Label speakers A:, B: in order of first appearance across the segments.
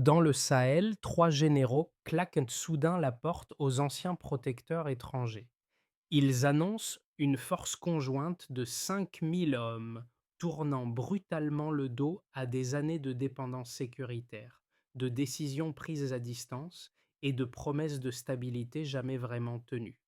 A: Dans le Sahel, 3 généraux claquent soudain la porte aux anciens protecteurs étrangers. Ils annoncent une force conjointe de 5 000 hommes, tournant brutalement le dos à des années de dépendance sécuritaire, de décisions prises à distance et de promesses de stabilité jamais vraiment tenues.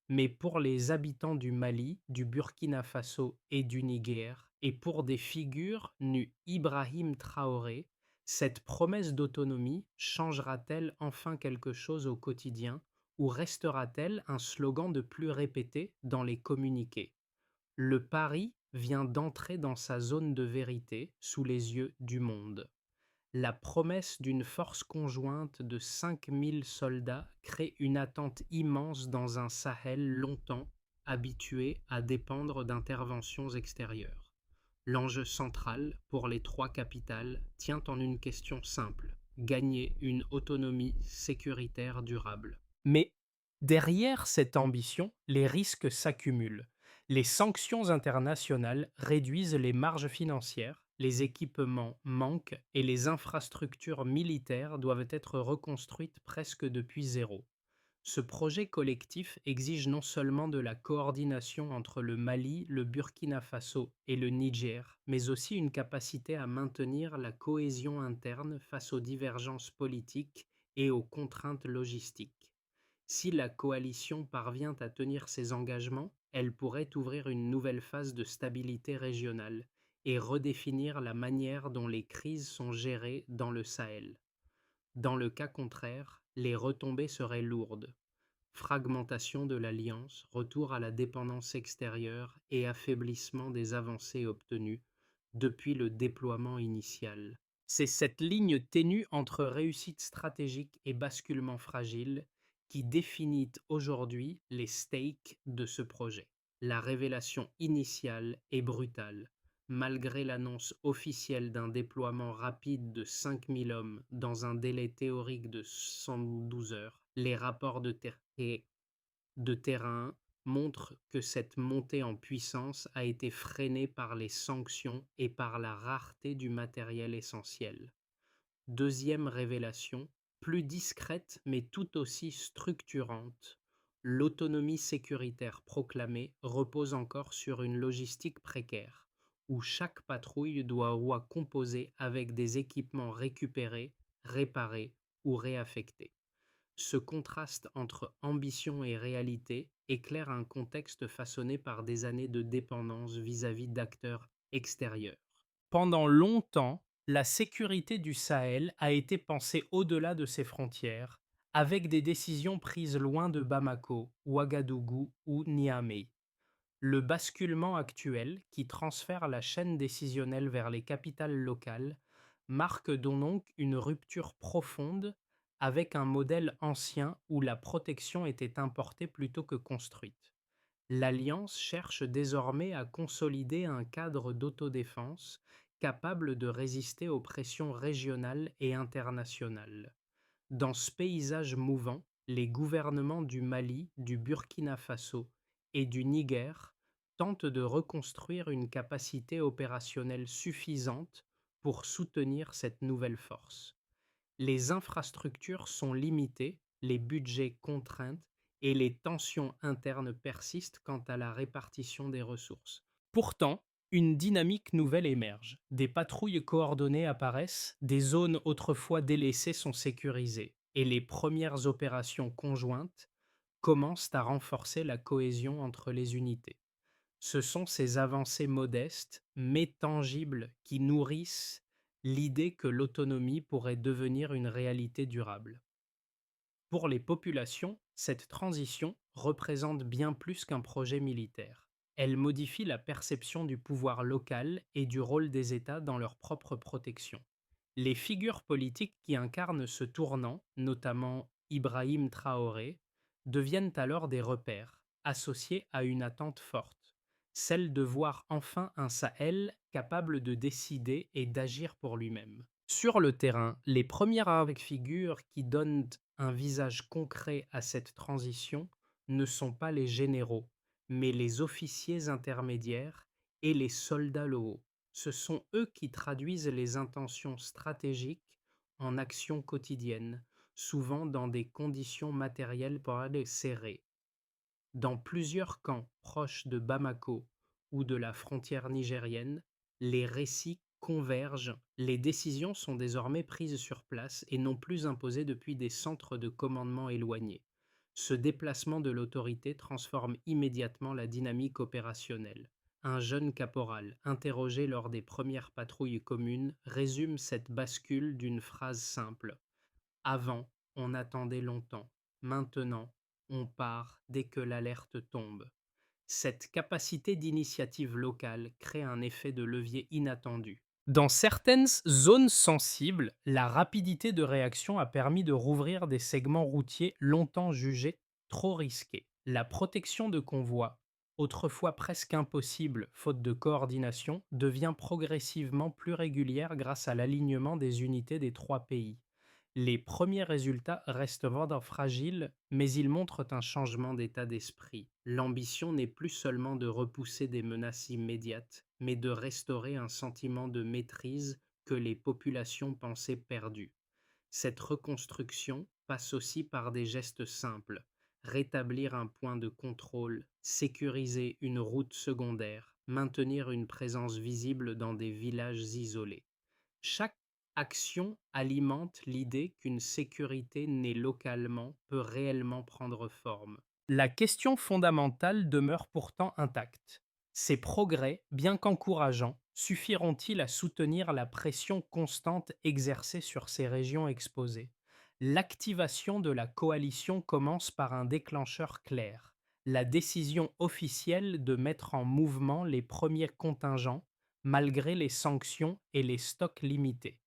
A: Mais pour les habitants du Mali, du Burkina Faso et du Niger, et pour des figures nues Ibrahim Traoré, cette promesse d'autonomie changera-t-elle enfin quelque chose au quotidien ou restera-t-elle un slogan de plus répété dans les communiqués? Le pari vient d'entrer dans sa zone de vérité sous les yeux du monde. La promesse d'une force conjointe de 5 000 soldats crée une attente immense dans un Sahel longtemps habitué à dépendre d'interventions extérieures. L'enjeu central pour les trois capitales tient en une question simple: gagner une autonomie sécuritaire durable. Mais derrière cette ambition, les risques s'accumulent. Les sanctions internationales réduisent les marges financières, les équipements manquent et les infrastructures militaires doivent être reconstruites presque depuis zéro. Ce projet collectif exige non seulement de la coordination entre le Mali, le Burkina Faso et le Niger, mais aussi une capacité à maintenir la cohésion interne face aux divergences politiques et aux contraintes logistiques. Si la coalition parvient à tenir ses engagements, elle pourrait ouvrir une nouvelle phase de stabilité régionale et redéfinir la manière dont les crises sont gérées dans le Sahel. Dans le cas contraire, les retombées seraient lourdes: fragmentation de l'alliance, retour à la dépendance extérieure et affaiblissement des avancées obtenues depuis le déploiement initial. C'est cette ligne ténue entre réussite stratégique et basculement fragile qui définit aujourd'hui les stakes de ce projet. La révélation initiale est brutale. Malgré l'annonce officielle d'un déploiement rapide de 5 000 hommes dans un délai théorique de 112 heures, les rapports de terrain montrent que cette montée en puissance a été freinée par les sanctions et par la rareté du matériel essentiel. Deuxième révélation, plus discrète mais tout aussi structurante: l'autonomie sécuritaire proclamée repose encore sur une logistique précaire, où chaque patrouille doit composer avec des équipements récupérés, réparés ou réaffectés. Ce contraste entre ambition et réalité éclaire un contexte façonné par des années de dépendance vis-à-vis d'acteurs extérieurs. Pendant longtemps, la sécurité du Sahel a été pensée au-delà de ses frontières, avec des décisions prises loin de Bamako, Ouagadougou ou Niamey. Le basculement actuel, qui transfère la chaîne décisionnelle vers les capitales locales, marque donc une rupture profonde avec un modèle ancien où la protection était importée plutôt que construite. L'Alliance cherche désormais à consolider un cadre d'autodéfense capable de résister aux pressions régionales et internationales. Dans ce paysage mouvant, les gouvernements du Mali, du Burkina Faso et du Niger tentent de reconstruire une capacité opérationnelle suffisante pour soutenir cette nouvelle force. Les infrastructures sont limitées, les budgets contraints et les tensions internes persistent quant à la répartition des ressources. Pourtant, une dynamique nouvelle émerge. Des patrouilles coordonnées apparaissent, des zones autrefois délaissées sont sécurisées, et les premières opérations conjointes commencent à renforcer la cohésion entre les unités. Ce sont ces avancées modestes, mais tangibles, qui nourrissent l'idée que l'autonomie pourrait devenir une réalité durable. Pour les populations, cette transition représente bien plus qu'un projet militaire. Elle modifie la perception du pouvoir local et du rôle des États dans leur propre protection. Les figures politiques qui incarnent ce tournant, notamment Ibrahim Traoré, deviennent alors des repères, associés à une attente forte, celle de voir enfin un Sahel capable de décider et d'agir pour lui-même. Sur le terrain, les premières figures qui donnent un visage concret à cette transition ne sont pas les généraux, mais les officiers intermédiaires et les soldats locaux. Ce sont eux qui traduisent les intentions stratégiques en actions quotidiennes, souvent dans des conditions matérielles pour aller serrées. Dans plusieurs camps proches de Bamako ou de la frontière nigérienne, les récits convergent, les décisions sont désormais prises sur place et non plus imposées depuis des centres de commandement éloignés. Ce déplacement de l'autorité transforme immédiatement la dynamique opérationnelle. Un jeune caporal, interrogé lors des premières patrouilles communes, résume cette bascule d'une phrase simple: avant, on attendait longtemps. Maintenant, on part dès que l'alerte tombe. Cette capacité d'initiative locale crée un effet de levier inattendu. Dans certaines zones sensibles, la rapidité de réaction a permis de rouvrir des segments routiers longtemps jugés trop risqués. La protection de convois, autrefois presque impossible faute de coordination, devient progressivement plus régulière grâce à l'alignement des unités des trois pays. Les premiers résultats restent vraiment fragiles, mais ils montrent un changement d'état d'esprit. L'ambition n'est plus seulement de repousser des menaces immédiates, mais de restaurer un sentiment de maîtrise que les populations pensaient perdu. Cette reconstruction passe aussi par des gestes simples: rétablir un point de contrôle, sécuriser une route secondaire, maintenir une présence visible dans des villages isolés. Chaque action alimente l'idée qu'une sécurité née localement peut réellement prendre forme. La question fondamentale demeure pourtant intacte. Ces progrès, bien qu'encourageants, suffiront-ils à soutenir la pression constante exercée sur ces régions exposées? L'activation de la coalition commence par un déclencheur clair: la décision officielle de mettre en mouvement les premiers contingents malgré les sanctions et les stocks limités.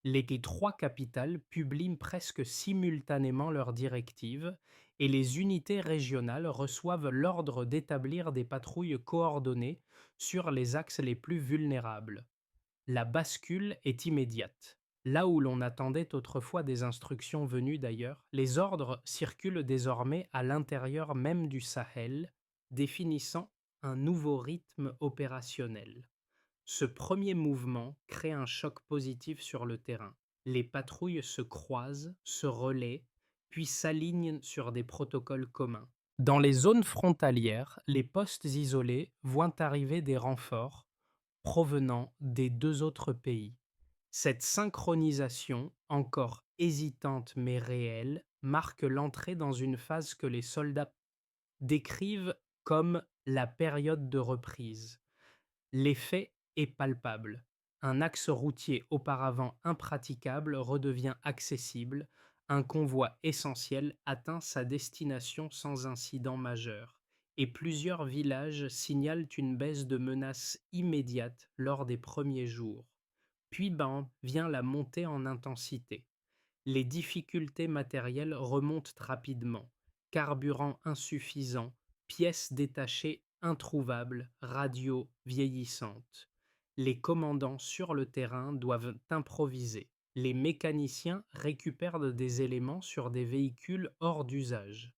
A: Les trois capitales publient presque simultanément leurs directives et les unités régionales reçoivent l'ordre d'établir des patrouilles coordonnées sur les axes les plus vulnérables. La bascule est immédiate. Là où l'on attendait autrefois des instructions venues d'ailleurs, les ordres circulent désormais à l'intérieur même du Sahel, définissant un nouveau rythme opérationnel. Ce premier mouvement crée un choc positif sur le terrain. Les patrouilles se croisent, se relaient, puis s'alignent sur des protocoles communs. Dans les zones frontalières, les postes isolés voient arriver des renforts provenant des deux autres pays. Cette synchronisation, encore hésitante mais réelle, marque l'entrée dans une phase que les soldats décrivent comme la période de reprise. L'effet est palpable. Un axe routier auparavant impraticable redevient accessible, un convoi essentiel atteint sa destination sans incident majeur, et plusieurs villages signalent une baisse de menace immédiate lors des premiers jours. Puis vient la montée en intensité. Les difficultés matérielles remontent rapidement: carburant insuffisant, pièces détachées introuvables, radios vieillissantes. Les commandants sur le terrain doivent improviser. Les mécaniciens récupèrent des éléments sur des véhicules hors d'usage.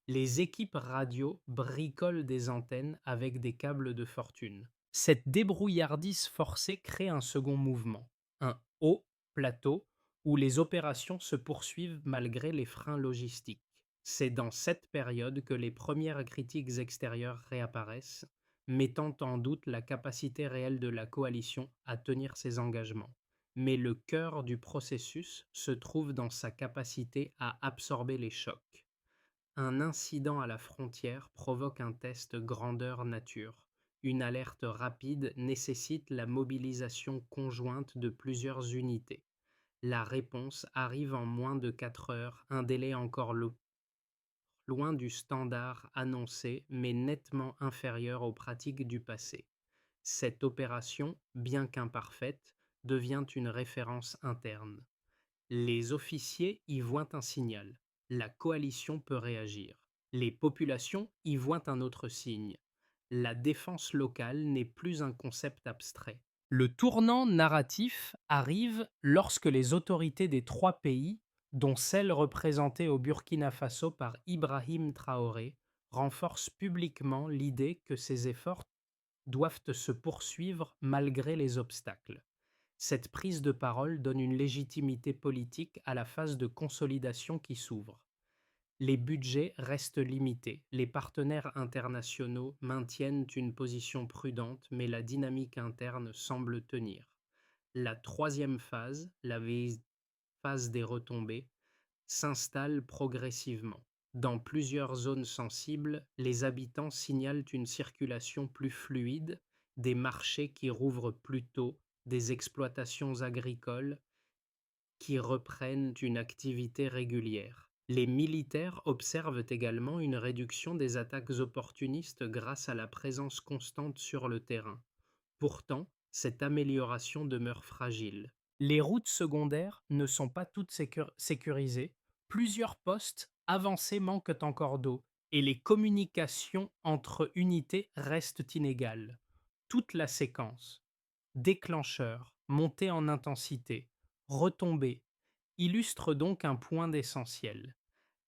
A: Les équipes radio bricolent des antennes avec des câbles de fortune. Cette débrouillardise forcée crée un second mouvement, un haut plateau où les opérations se poursuivent malgré les freins logistiques. C'est dans cette période que les premières critiques extérieures réapparaissent, mettant en doute la capacité réelle de la coalition à tenir ses engagements. Mais le cœur du processus se trouve dans sa capacité à absorber les chocs. Un incident à la frontière provoque un test grandeur nature. Une alerte rapide nécessite la mobilisation conjointe de plusieurs unités. La réponse arrive en moins de 4 heures, un délai encore loin du standard annoncé, mais nettement inférieur aux pratiques du passé. Cette opération, bien qu'imparfaite, devient une référence interne. Les officiers y voient un signal: la coalition peut réagir. Les populations y voient un autre signe: la défense locale n'est plus un concept abstrait. Le tournant narratif arrive lorsque les autorités des trois pays, dont celle représentée au Burkina Faso par Ibrahim Traoré, renforcent publiquement l'idée que ces efforts doivent se poursuivre malgré les obstacles. Cette prise de parole donne une légitimité politique à la phase de consolidation qui s'ouvre. Les budgets restent limités. Les partenaires internationaux maintiennent une position prudente, mais la dynamique interne semble tenir. La troisième phase, phase des retombées, s'installe progressivement. Dans plusieurs zones sensibles, les habitants signalent une circulation plus fluide, des marchés qui rouvrent plus tôt, des exploitations agricoles qui reprennent une activité régulière. Les militaires observent également une réduction des attaques opportunistes grâce à la présence constante sur le terrain. Pourtant, cette amélioration demeure fragile. Les routes secondaires ne sont pas toutes sécurisées, plusieurs postes avancés manquent encore d'eau et les communications entre unités restent inégales. Toute la séquence, déclencheur, montée en intensité, retombée, illustre donc un point d'essentiel.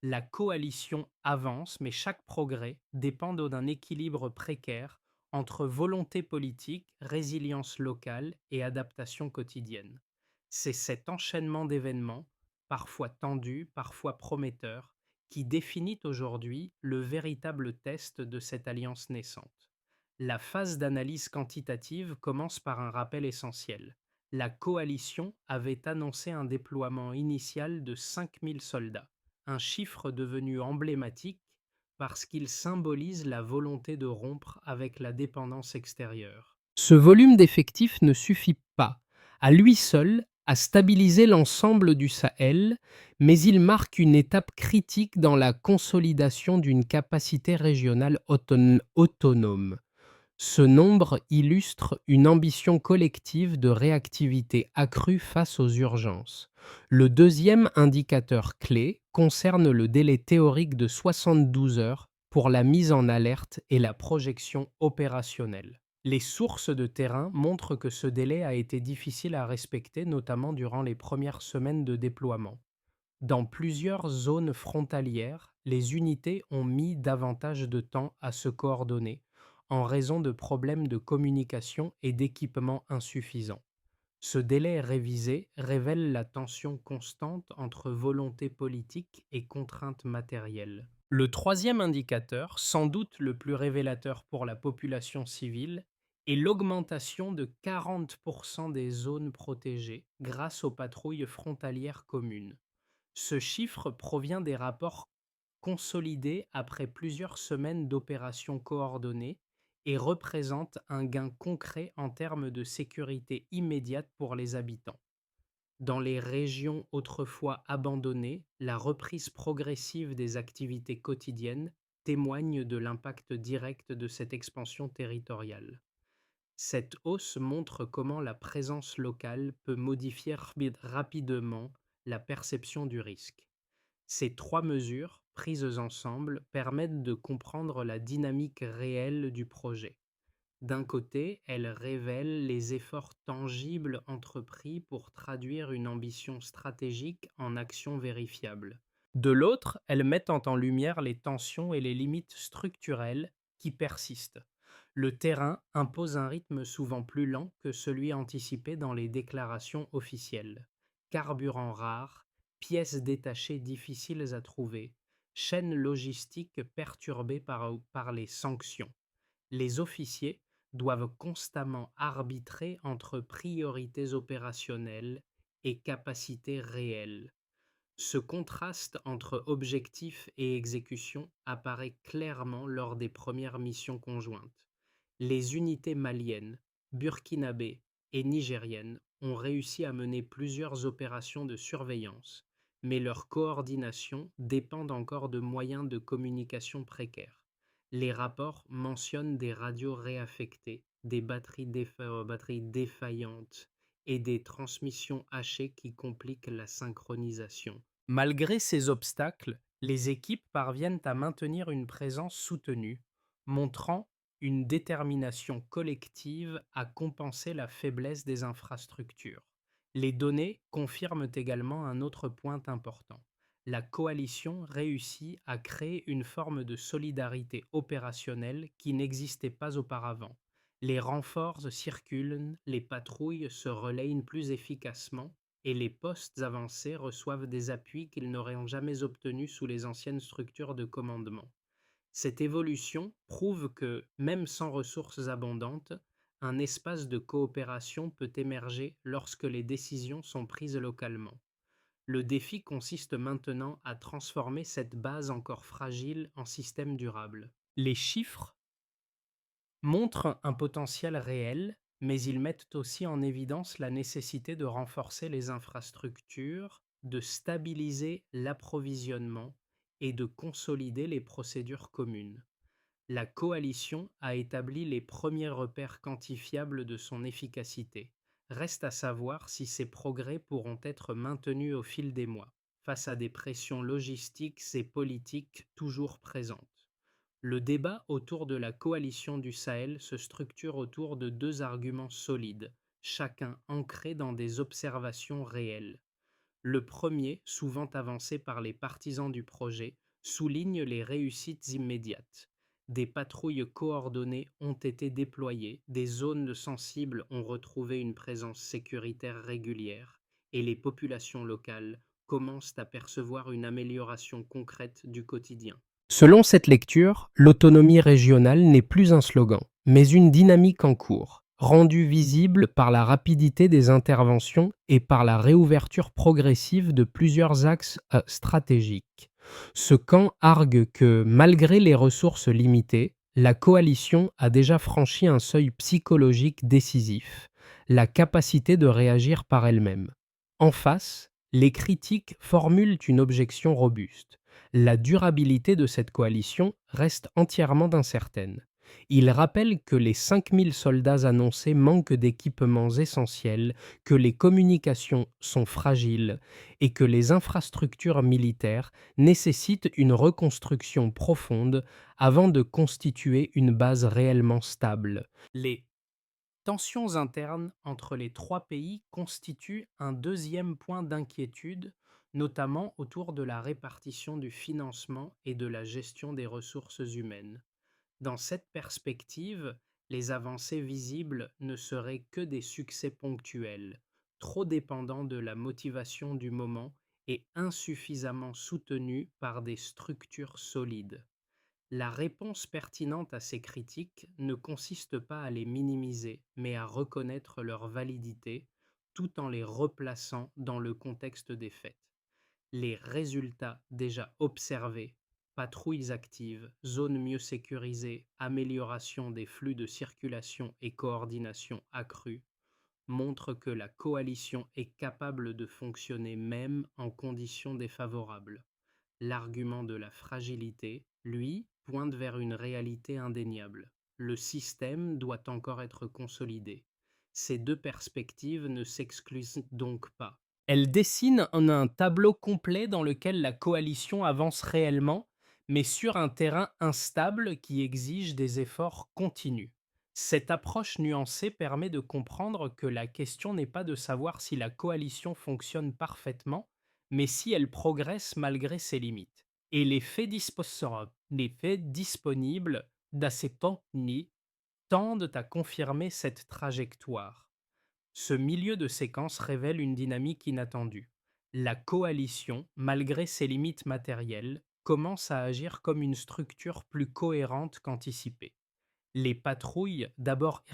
A: La coalition avance, mais chaque progrès dépend d'un équilibre précaire entre volonté politique, résilience locale et adaptation quotidienne. C'est cet enchaînement d'événements, parfois tendus, parfois prometteurs, qui définit aujourd'hui le véritable test de cette alliance naissante. La phase d'analyse quantitative commence par un rappel essentiel. La coalition avait annoncé un déploiement initial de 5000 soldats, un chiffre devenu emblématique parce qu'il symbolise la volonté de rompre avec la dépendance extérieure. Ce volume d'effectifs ne suffit pas, à lui seul, à stabiliser l'ensemble du Sahel, mais il marque une étape critique dans la consolidation d'une capacité régionale autonome. Ce nombre illustre une ambition collective de réactivité accrue face aux urgences. Le deuxième indicateur clé concerne le délai théorique de 72 heures pour la mise en alerte et la projection opérationnelle. Les sources de terrain montrent que ce délai a été difficile à respecter, notamment durant les premières semaines de déploiement. Dans plusieurs zones frontalières, les unités ont mis davantage de temps à se coordonner en raison de problèmes de communication et d'équipement insuffisants. Ce délai révisé révèle la tension constante entre volonté politique et contraintes matérielles. Le troisième indicateur, sans doute le plus révélateur pour la population civile, est l'augmentation de 40% des zones protégées grâce aux patrouilles frontalières communes. Ce chiffre provient des rapports consolidés après plusieurs semaines d'opérations coordonnées et représente un gain concret en termes de sécurité immédiate pour les habitants. Dans les régions autrefois abandonnées, la reprise progressive des activités quotidiennes témoigne de l'impact direct de cette expansion territoriale. Cette hausse montre comment la présence locale peut modifier rapidement la perception du risque. Ces trois mesures, prises ensemble, permettent de comprendre la dynamique réelle du projet. D'un côté, elles révèlent les efforts tangibles entrepris pour traduire une ambition stratégique en actions vérifiables. De l'autre, elles mettent en lumière les tensions et les limites structurelles qui persistent. Le terrain impose un rythme souvent plus lent que celui anticipé dans les déclarations officielles. Carburant rare, pièces détachées difficiles à trouver, chaînes logistiques perturbées par les sanctions. Les officiers doivent constamment arbitrer entre priorités opérationnelles et capacités réelles. Ce contraste entre objectif et exécution apparaît clairement lors des premières missions conjointes. Les unités maliennes, burkinabées et nigériennes ont réussi à mener plusieurs opérations de surveillance, mais leur coordination dépend encore de moyens de communication précaires. Les rapports mentionnent des radios réaffectées, des batteries défaillantes et des transmissions hachées qui compliquent la synchronisation. Malgré ces obstacles, les équipes parviennent à maintenir une présence soutenue, montrant une détermination collective à compenser la faiblesse des infrastructures. Les données confirment également un autre point important. La coalition réussit à créer une forme de solidarité opérationnelle qui n'existait pas auparavant. Les renforts circulent, les patrouilles se relayent plus efficacement et les postes avancés reçoivent des appuis qu'ils n'auraient jamais obtenus sous les anciennes structures de commandement. Cette évolution prouve que, même sans ressources abondantes, un espace de coopération peut émerger lorsque les décisions sont prises localement. Le défi consiste maintenant à transformer cette base encore fragile en système durable. Les chiffres montrent un potentiel réel, mais ils mettent aussi en évidence la nécessité de renforcer les infrastructures, de stabiliser l'approvisionnement et de consolider les procédures communes. La coalition a établi les premiers repères quantifiables de son efficacité. Reste à savoir si ces progrès pourront être maintenus au fil des mois, face à des pressions logistiques et politiques toujours présentes. Le débat autour de la coalition du Sahel se structure autour de deux arguments solides, chacun ancré dans des observations réelles. Le premier, souvent avancé par les partisans du projet, souligne les réussites immédiates. Des patrouilles coordonnées ont été déployées, des zones sensibles ont retrouvé une présence sécuritaire régulière, et les populations locales commencent à percevoir une amélioration concrète du quotidien. Selon cette lecture, l'autonomie régionale n'est plus un slogan, mais une dynamique en cours, rendue visible par la rapidité des interventions et par la réouverture progressive de plusieurs axes stratégiques. Ce camp argue que, malgré les ressources limitées, la coalition a déjà franchi un seuil psychologique décisif, la capacité de réagir par elle-même. En face, les critiques formulent une objection robuste. La durabilité de cette coalition reste entièrement incertaine. Il rappelle que les 5000 soldats annoncés manquent d'équipements essentiels, que les communications sont fragiles et que les infrastructures militaires nécessitent une reconstruction profonde avant de constituer une base réellement stable. Les tensions internes entre les trois pays constituent un deuxième point d'inquiétude, notamment autour de la répartition du financement et de la gestion des ressources humaines. Dans cette perspective, les avancées visibles ne seraient que des succès ponctuels, trop dépendants de la motivation du moment et insuffisamment soutenus par des structures solides. La réponse pertinente à ces critiques ne consiste pas à les minimiser, mais à reconnaître leur validité tout en les replaçant dans le contexte des faits. Les résultats déjà observés, patrouilles actives, zones mieux sécurisées, amélioration des flux de circulation et coordination accrue, montrent que la coalition est capable de fonctionner même en conditions défavorables. L'argument de la fragilité, lui, pointe vers une réalité indéniable. Le système doit encore être consolidé. Ces deux perspectives ne s'excluent donc pas. Elles dessinent un tableau complet dans lequel la coalition avance réellement, mais sur un terrain instable qui exige des efforts continus. Cette approche nuancée permet de comprendre que la question n'est pas de savoir si la coalition fonctionne parfaitement, mais si elle progresse malgré ses limites. Et les faits disponibles d'Acetoni tendent à confirmer cette trajectoire. Ce milieu de séquence révèle une dynamique inattendue. La coalition, malgré ses limites matérielles, commence à agir comme une structure plus cohérente qu'anticipée. Les patrouilles, d'abord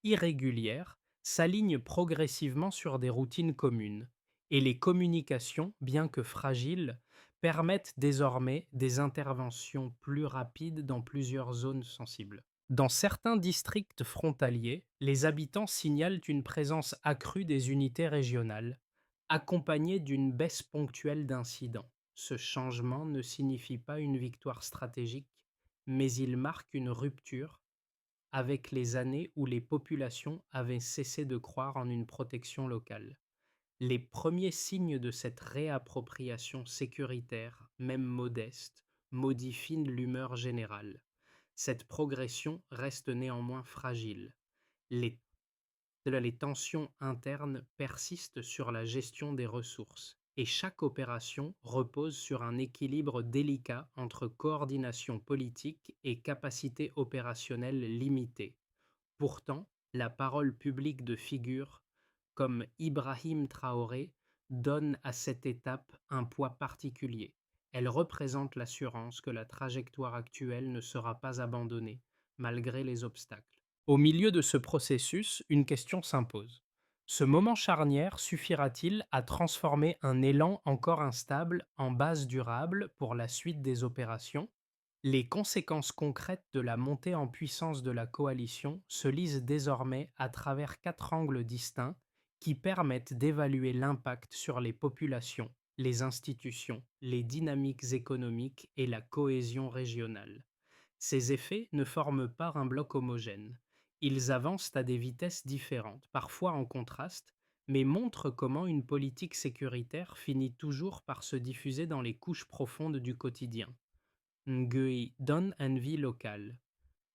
A: irrégulières, s'alignent progressivement sur des routines communes, et les communications, bien que fragiles, permettent désormais des interventions plus rapides dans plusieurs zones sensibles. Dans certains districts frontaliers, les habitants signalent une présence accrue des unités régionales, accompagnée d'une baisse ponctuelle d'incidents. Ce changement ne signifie pas une victoire stratégique, mais il marque une rupture avec les années où les populations avaient cessé de croire en une protection locale. Les premiers signes de cette réappropriation sécuritaire, même modeste, modifient l'humeur générale. Cette progression reste néanmoins fragile. Les, les tensions internes persistent sur la gestion des ressources et chaque opération repose sur un équilibre délicat entre coordination politique et capacité opérationnelle limitée. Pourtant, la parole publique de figures comme Ibrahim Traoré donne à cette étape un poids particulier. Elle représente l'assurance que la trajectoire actuelle ne sera pas abandonnée, malgré les obstacles. Au milieu de ce processus, une question s'impose. Ce moment charnière suffira-t-il à transformer un élan encore instable en base durable pour la suite des opérations? Les conséquences concrètes de la montée en puissance de la coalition se lisent désormais à travers quatre angles distincts qui permettent d'évaluer l'impact sur les populations, les institutions, les dynamiques économiques et la cohésion régionale. Ces effets ne forment pas un bloc homogène. Ils avancent à des vitesses différentes, parfois en contraste, mais montrent comment une politique sécuritaire finit toujours par se diffuser dans les couches profondes du quotidien. Ngui donne une vie locale.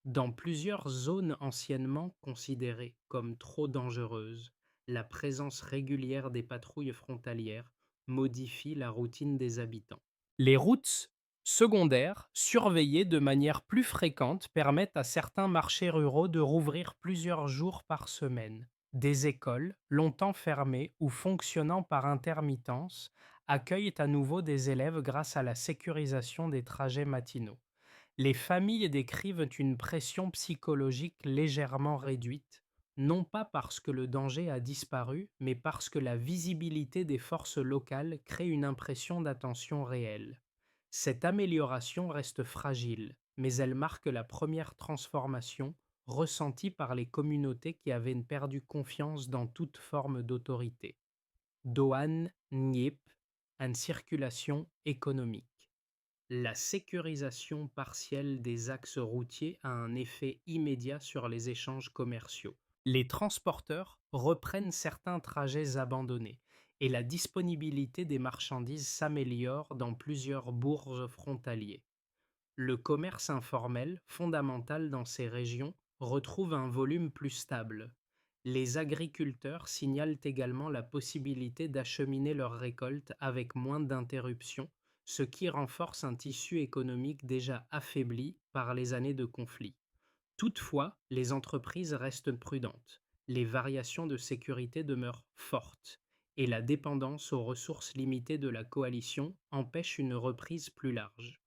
A: Dans plusieurs zones anciennement considérées comme trop dangereuses, la présence régulière des patrouilles frontalières modifie la routine des habitants. Les routes secondaires, surveillées de manière plus fréquente, permettent à certains marchés ruraux de rouvrir plusieurs jours par semaine. Des écoles, longtemps fermées ou fonctionnant par intermittence, accueillent à nouveau des élèves grâce à la sécurisation des trajets matinaux. Les familles décrivent une pression psychologique légèrement réduite, non pas parce que le danger a disparu, mais parce que la visibilité des forces locales crée une impression d'attention réelle. Cette amélioration reste fragile, mais elle marque la première transformation ressentie par les communautés qui avaient perdu confiance dans toute forme d'autorité. Doan Nyip, une circulation économique. La sécurisation partielle des axes routiers a un effet immédiat sur les échanges commerciaux. Les transporteurs reprennent certains trajets abandonnés et la disponibilité des marchandises s'améliore dans plusieurs bourgs frontaliers. Le commerce informel, fondamental dans ces régions, retrouve un volume plus stable. Les agriculteurs signalent également la possibilité d'acheminer leurs récoltes avec moins d'interruptions, ce qui renforce un tissu économique déjà affaibli par les années de conflit. Toutefois, les entreprises restent prudentes, les variations de sécurité demeurent fortes, et la dépendance aux ressources limitées de la coalition empêche une reprise plus large.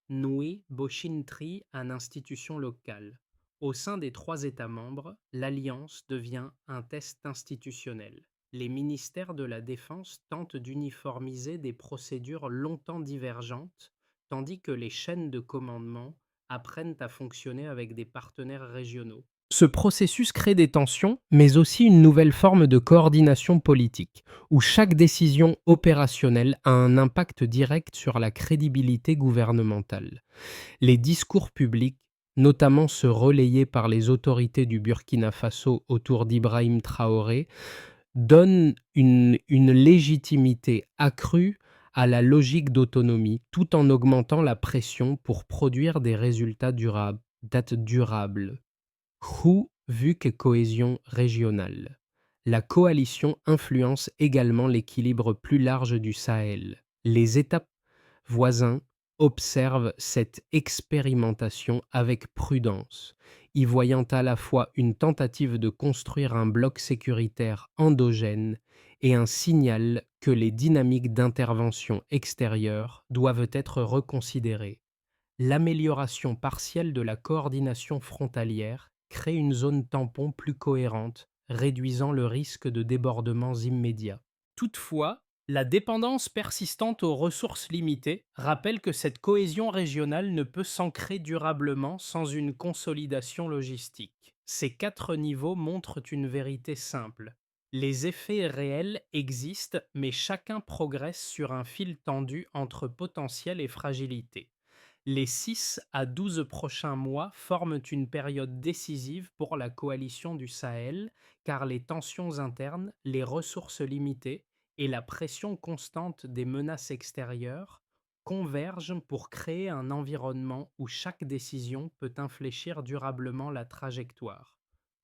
A: Nui Boshintri en institution locale. Au sein des trois États membres, l'alliance devient un test institutionnel. Les ministères de la Défense tentent d'uniformiser des procédures longtemps divergentes, tandis que les chaînes de commandement apprennent à fonctionner avec des partenaires régionaux. Ce processus crée des tensions, mais aussi une nouvelle forme de coordination politique, où chaque décision opérationnelle a un impact direct sur la crédibilité gouvernementale. Les discours publics, notamment ceux relayés par les autorités du Burkina Faso autour d'Ibrahim Traoré, donnent une légitimité accrue à la logique d'autonomie, tout en augmentant la pression pour produire des résultats durables. Who vu que cohésion régionale. La coalition influence également l'équilibre plus large du Sahel. Les États voisins observent cette expérimentation avec prudence, y voyant à la fois une tentative de construire un bloc sécuritaire endogène et un signal que les dynamiques d'intervention extérieure doivent être reconsidérées. L'amélioration partielle de la coordination frontalière crée une zone tampon plus cohérente, réduisant le risque de débordements immédiats. Toutefois, la dépendance persistante aux ressources limitées rappelle que cette cohésion régionale ne peut s'ancrer durablement sans une consolidation logistique. Ces quatre niveaux montrent une vérité simple. Les effets réels existent, mais chacun progresse sur un fil tendu entre potentiel et fragilité. Les 6 à 12 prochains mois forment une période décisive pour la coalition du Sahel, car les tensions internes, les ressources limitées et la pression constante des menaces extérieures convergent pour créer un environnement où chaque décision peut infléchir durablement la trajectoire.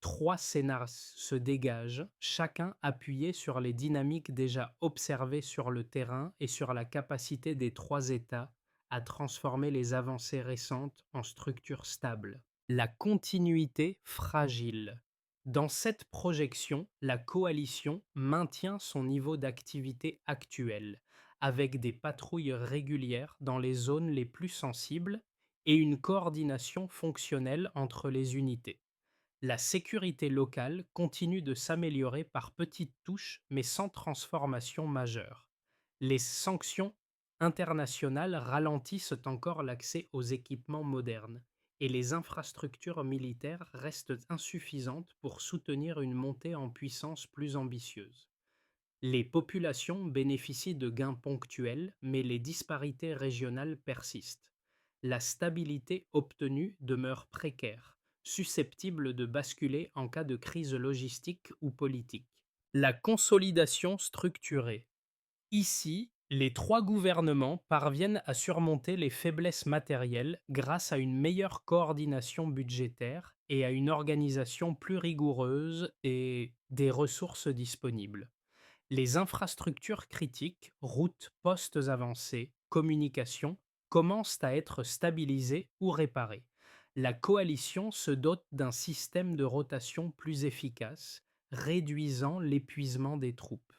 A: 3 scénars se dégagent, chacun appuyé sur les dynamiques déjà observées sur le terrain et sur la capacité des 3 États à transformer les avancées récentes en structures stables. La continuité fragile. Dans cette projection, la coalition maintient son niveau d'activité actuel, avec des patrouilles régulières dans les zones les plus sensibles et une coordination fonctionnelle entre les unités. La sécurité locale continue de s'améliorer par petites touches mais sans transformation majeure. Les sanctions internationales ralentissent encore l'accès aux équipements modernes et les infrastructures militaires restent insuffisantes pour soutenir une montée en puissance plus ambitieuse. Les populations bénéficient de gains ponctuels, mais les disparités régionales persistent. La stabilité obtenue demeure précaire, susceptible de basculer en cas de crise logistique ou politique. La consolidation structurée. Ici, les 3 gouvernements parviennent à surmonter les faiblesses matérielles grâce à une meilleure coordination budgétaire et à une organisation plus rigoureuse et des ressources disponibles. Les infrastructures critiques, routes, postes avancés, communications, commencent à être stabilisées ou réparées. La coalition se dote d'un système de rotation plus efficace, réduisant l'épuisement des troupes.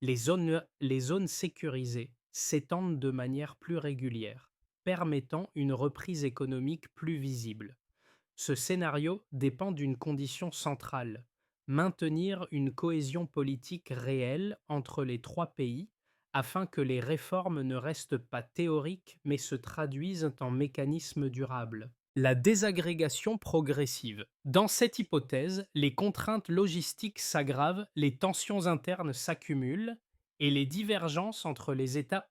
A: Les zones sécurisées s'étendent de manière plus régulière, permettant une reprise économique plus visible. Ce scénario dépend d'une condition centrale: maintenir une cohésion politique réelle entre les 3 pays afin que les réformes ne restent pas théoriques mais se traduisent en mécanismes durables. La désagrégation progressive. Dans cette hypothèse, les contraintes logistiques s'aggravent, les tensions internes s'accumulent et les divergences entre les États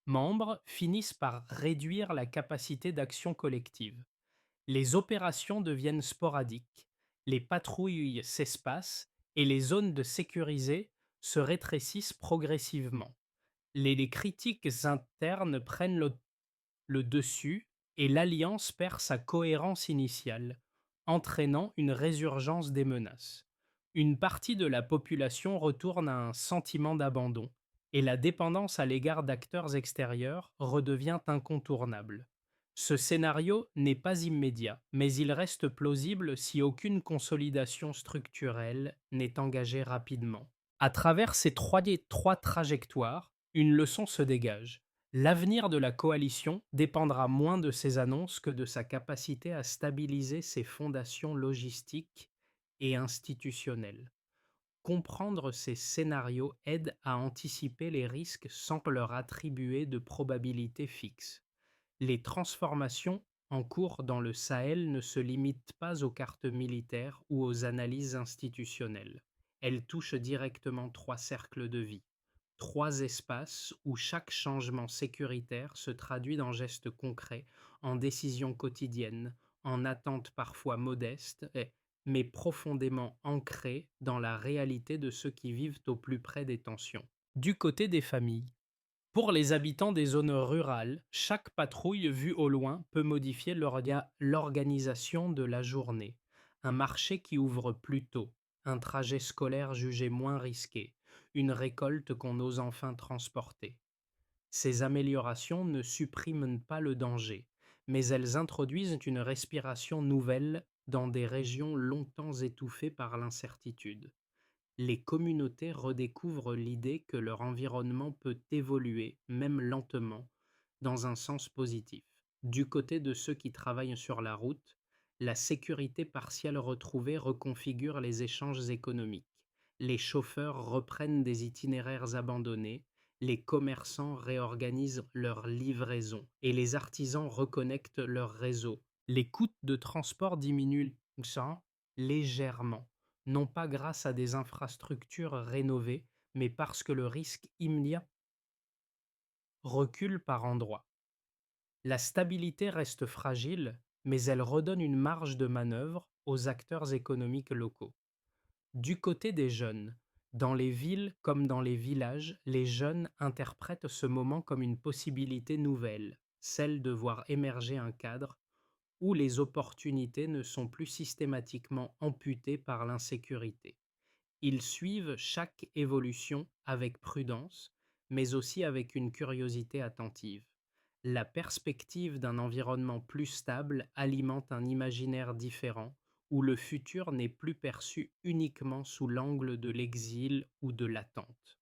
A: membres finissent par réduire la capacité d'action collective. Les opérations deviennent sporadiques, les patrouilles s'espacent et les zones de sécurisées se rétrécissent progressivement. Les critiques internes prennent le dessus et l'alliance perd sa cohérence initiale, entraînant une résurgence des menaces. Une partie de la population retourne à un sentiment d'abandon et la dépendance à l'égard d'acteurs extérieurs redevient incontournable. Ce scénario n'est pas immédiat, mais il reste plausible si aucune consolidation structurelle n'est engagée rapidement. À travers ces trois trajectoires, une leçon se dégage. L'avenir de la coalition dépendra moins de ses annonces que de sa capacité à stabiliser ses fondations logistiques et institutionnelles. Comprendre ces scénarios aide à anticiper les risques sans leur attribuer de probabilité fixe. Les transformations en cours dans le Sahel ne se limitent pas aux cartes militaires ou aux analyses institutionnelles. Elles touchent directement 3 cercles de vie, 3 espaces où chaque changement sécuritaire se traduit dans gestes concrets, en décisions quotidiennes, en attentes parfois modestes, mais profondément ancrées dans la réalité de ceux qui vivent au plus près des tensions. Du côté des familles. Pour les habitants des zones rurales, chaque patrouille vue au loin peut modifier l'organisation de la journée. Un marché qui ouvre plus tôt, un trajet scolaire jugé moins risqué, une récolte qu'on ose enfin transporter. Ces améliorations ne suppriment pas le danger, mais elles introduisent une respiration nouvelle dans des régions longtemps étouffées par l'incertitude. Les communautés redécouvrent l'idée que leur environnement peut évoluer, même lentement, dans un sens positif. Du côté de ceux qui travaillent sur la route, la sécurité partielle retrouvée reconfigure les échanges économiques. Les chauffeurs reprennent des itinéraires abandonnés, les commerçants réorganisent leurs livraisons et les artisans reconnectent leurs réseaux. Les coûts de transport diminuent légèrement, non pas grâce à des infrastructures rénovées, mais parce que le risque immédiat recule par endroits. La stabilité reste fragile, mais elle redonne une marge de manœuvre aux acteurs économiques locaux. Du côté des jeunes, dans les villes comme dans les villages, les jeunes interprètent ce moment comme une possibilité nouvelle, celle de voir émerger un cadre où les opportunités ne sont plus systématiquement amputées par l'insécurité. Ils suivent chaque évolution avec prudence, mais aussi avec une curiosité attentive. La perspective d'un environnement plus stable alimente un imaginaire différent où le futur n'est plus perçu uniquement sous l'angle de l'exil ou de l'attente.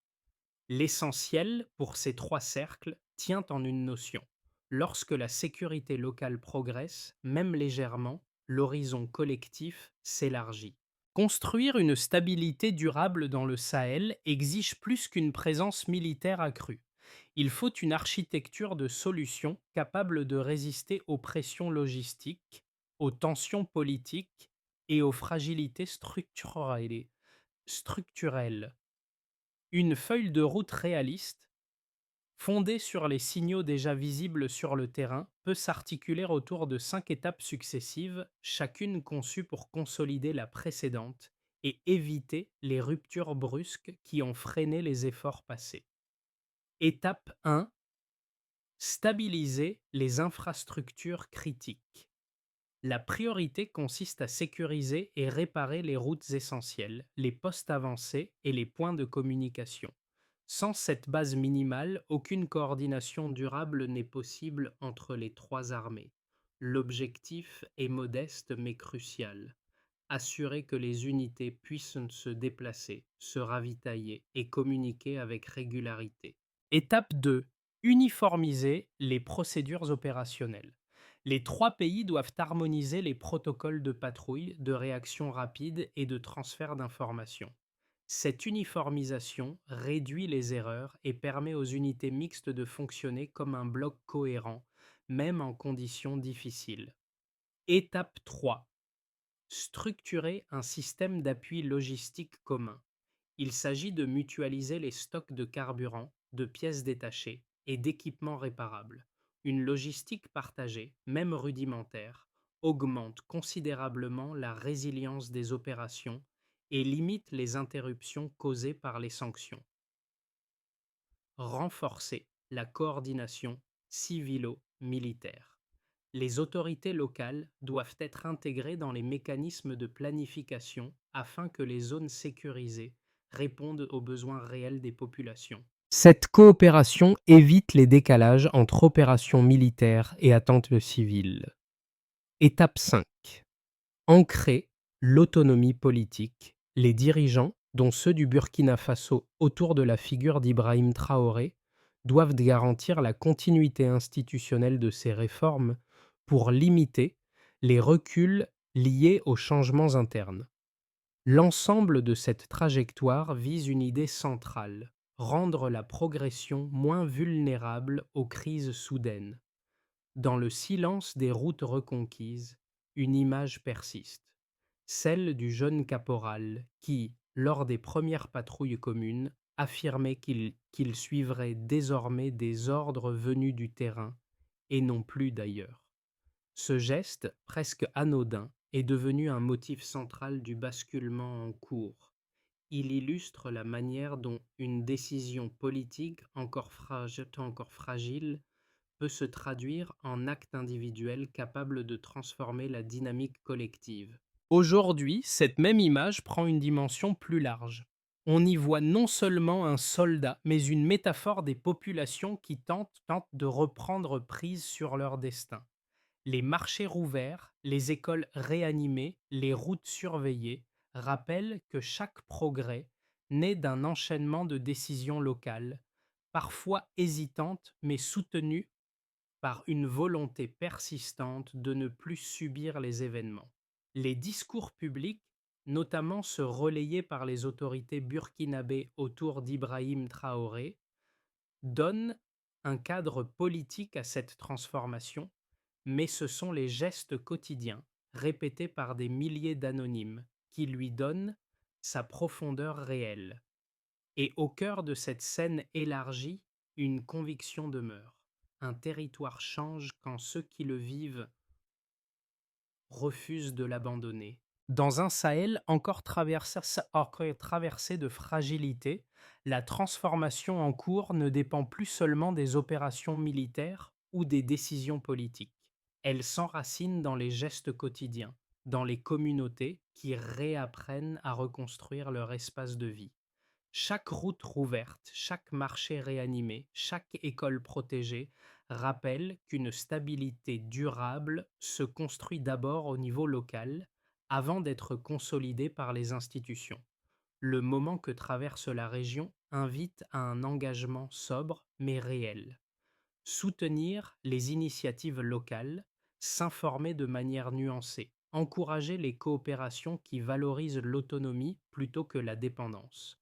A: L'essentiel pour ces trois cercles tient en une notion. Lorsque la sécurité locale progresse, même légèrement, l'horizon collectif s'élargit. Construire une stabilité durable dans le Sahel exige plus qu'une présence militaire accrue. Il faut une architecture de solutions capable de résister aux pressions logistiques, aux tensions politiques et aux fragilités structurelles. Une feuille de route réaliste, fondée sur les signaux déjà visibles sur le terrain, peut s'articuler autour de 5 étapes successives, chacune conçue pour consolider la précédente et éviter les ruptures brusques qui ont freiné les efforts passés. Étape 1. Stabiliser les infrastructures critiques. La priorité consiste à sécuriser et réparer les routes essentielles, les postes avancés et les points de communication. Sans cette base minimale, aucune coordination durable n'est possible entre les trois armées. L'objectif est modeste mais crucial. Assurer que les unités puissent se déplacer, se ravitailler et communiquer avec régularité. Étape 2. Uniformiser les procédures opérationnelles. Les trois pays doivent harmoniser les protocoles de patrouille, de réaction rapide et de transfert d'informations. Cette uniformisation réduit les erreurs et permet aux unités mixtes de fonctionner comme un bloc cohérent, même en conditions difficiles. Étape 3. Structurer un système d'appui logistique commun. Il s'agit de mutualiser les stocks de carburant, de pièces détachées et d'équipements réparables. Une logistique partagée, même rudimentaire, augmente considérablement la résilience des opérations et limite les interruptions causées par les sanctions. Renforcer la coordination civilo-militaire. Les autorités locales doivent être intégrées dans les mécanismes de planification afin que les zones sécurisées répondent aux besoins réels des populations. Cette coopération évite les décalages entre opérations militaires et attentes civiles. Étape 5. Ancrer l'autonomie politique. Les dirigeants, dont ceux du Burkina Faso autour de la figure d'Ibrahim Traoré, doivent garantir la continuité institutionnelle de ces réformes pour limiter les reculs liés aux changements internes. L'ensemble de cette trajectoire vise une idée centrale: rendre la progression moins vulnérable aux crises soudaines. Dans le silence des routes reconquises, une image persiste, celle du jeune caporal qui, lors des premières patrouilles communes, affirmait qu'il suivrait désormais des ordres venus du terrain et non plus d'ailleurs. Ce geste, presque anodin, est devenu un motif central du basculement en cours. Il illustre la manière dont une décision politique encore fragile peut se traduire en acte individuel capable de transformer la dynamique collective. Aujourd'hui, cette même image prend une dimension plus large. On y voit non seulement un soldat, mais une métaphore des populations qui tentent de reprendre prise sur leur destin. Les marchés rouverts, les écoles réanimées, les routes surveillées rappellent que chaque progrès naît d'un enchaînement de décisions locales, parfois hésitantes mais soutenues par une volonté persistante de ne plus subir les événements. Les discours publics, notamment ceux relayés par les autorités burkinabées autour d'Ibrahim Traoré, donnent un cadre politique à cette transformation, mais ce sont les gestes quotidiens, répétés par des milliers d'anonymes, qui lui donnent sa profondeur réelle. Et au cœur de cette scène élargie, une conviction demeure: un territoire change quand ceux qui le vivent refusent de l'abandonner. Dans un Sahel encore traversé de fragilité, la transformation en cours ne dépend plus seulement des opérations militaires ou des décisions politiques. Elle s'enracine dans les gestes quotidiens, dans les communautés qui réapprennent à reconstruire leur espace de vie. Chaque route rouverte, chaque marché réanimé, chaque école protégée rappelle qu'une stabilité durable se construit d'abord au niveau local avant d'être consolidée par les institutions. Le moment que traverse la région invite à un engagement sobre mais réel. Soutenir les initiatives locales, s'informer de manière nuancée, encourager les coopérations qui valorisent l'autonomie plutôt que la dépendance.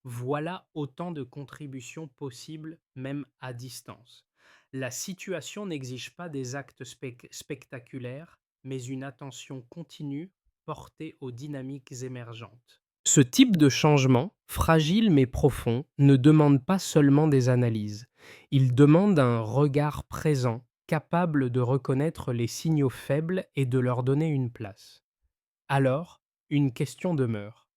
A: Voilà autant de contributions possibles, même à distance. La situation n'exige pas des actes spectaculaires, mais une attention continue portée aux dynamiques émergentes. Ce type de changement, fragile mais profond, ne demande pas seulement des analyses. Il demande un regard présent, capable de reconnaître les signaux faibles et de leur donner une place. Alors, une question demeure.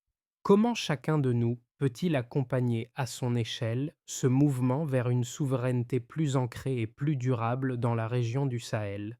A: Comment chacun de nous peut-il accompagner à son échelle ce mouvement vers une souveraineté plus ancrée et plus durable dans la région du Sahel?